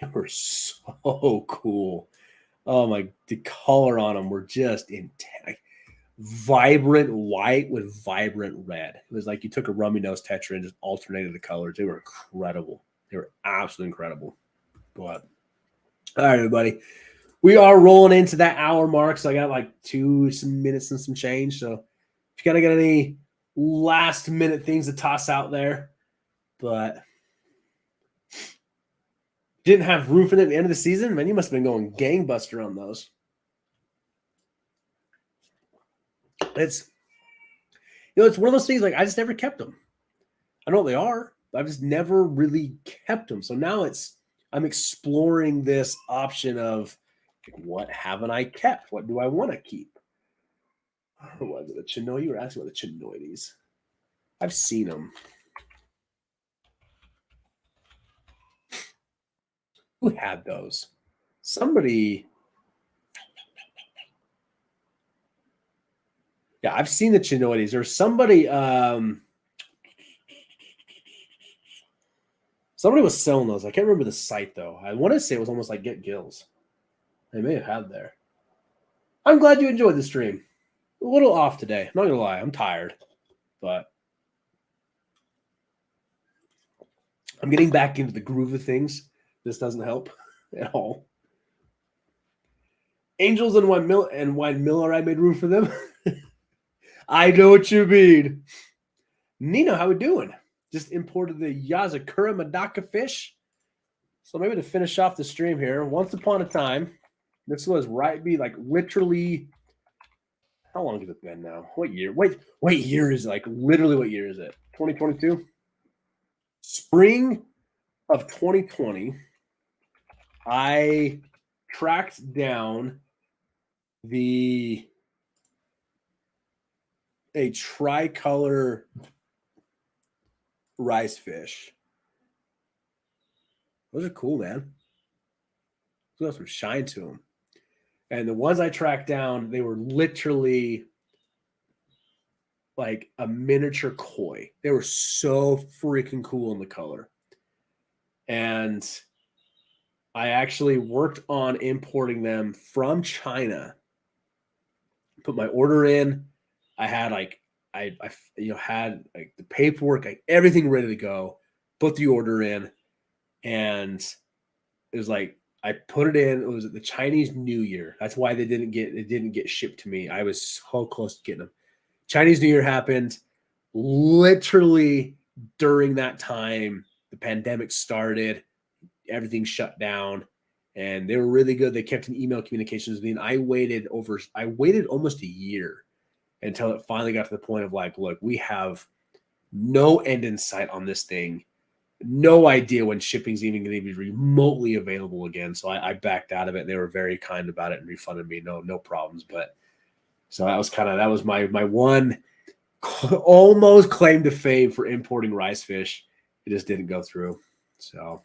they were so cool. Oh my! The color on them were just intense. Vibrant white with vibrant red. It was like you took a rummy nose Tetra and just alternated the colors. They were incredible. They were absolutely incredible. But all right, everybody, we are rolling into that hour mark. So I got like some minutes and some change. So if you kind of got any last minute things to toss out there, but didn't have roof in it at the end of the season, man, you must have been going gangbuster on those. It's it's one of those things, like I just never kept them. I know what they are, but I've just never really kept them. So now I'm exploring this option of like, what haven't I kept? What do I want to keep? Or was it a Chinoid? You were asking about the Chinoides. I've seen them. Who had those? Somebody. Yeah, I've seen the Chinoides. There's somebody. Somebody was selling those. I can't remember the site though. I want to say it was almost like Get Gills. They may have had there. I'm glad you enjoyed the stream. A little off today. I'm not gonna lie. I'm tired, but I'm getting back into the groove of things. This doesn't help at all. Angels and Wine Miller, I made room for them. I know what you mean. Nino, how we doing? Just imported the Yazakura Madaka fish. So maybe to finish off the stream here, once upon a time, this was literally, how long has it been now? What year? Wait, year is literally what year is it? 2022? Spring of 2020, I tracked down a tricolor rice fish. Those are cool, man. Those got some shine to them. And the ones I tracked down, they were literally like a miniature koi. They were so freaking cool in the color. And I actually worked on importing them from China. Put my order in. I had I had the paperwork, everything ready to go. Put the order in, and it was like I put it in. It was the Chinese New Year. That's why it didn't get shipped to me. I was so close to getting them. Chinese New Year happened. Literally during that time, the pandemic started, everything shut down, and they were really good. They kept in email communications with me, and I waited almost a year until it finally got to the point of like, look, we have no end in sight on this thing. No idea when shipping's even going to be remotely available again. So I backed out of it. And they were very kind about it and refunded me. No problems. But so that was my one almost claim to fame for importing rice fish. It just didn't go through. So,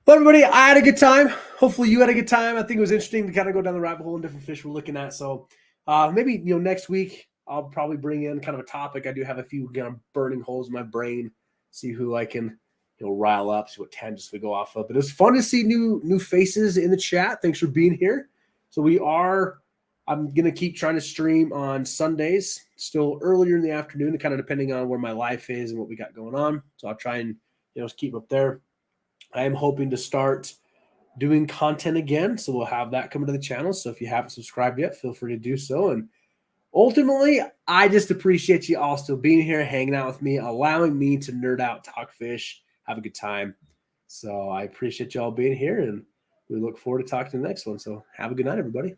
well, everybody, I had a good time. Hopefully you had a good time. I think it was interesting to kind of go down the rabbit hole and different fish we're looking at. So maybe, next week I'll probably bring in kind of a topic. I do have a few burning holes in my brain, see who I can, rile up, see what tangents we go off of. But it's fun to see new faces in the chat. Thanks for being here. So I'm going to keep trying to stream on Sundays, still earlier in the afternoon, kind of depending on where my life is and what we got going on. So I'll try and, keep up there. I am hoping to start doing content again. So we'll have that coming to the channel. So if you haven't subscribed yet, feel free to do so. And ultimately, I just appreciate you all still being here, hanging out with me, allowing me to nerd out, talk fish, have a good time. So I appreciate you all being here, and we look forward to talking to the next one. So have a good night, everybody.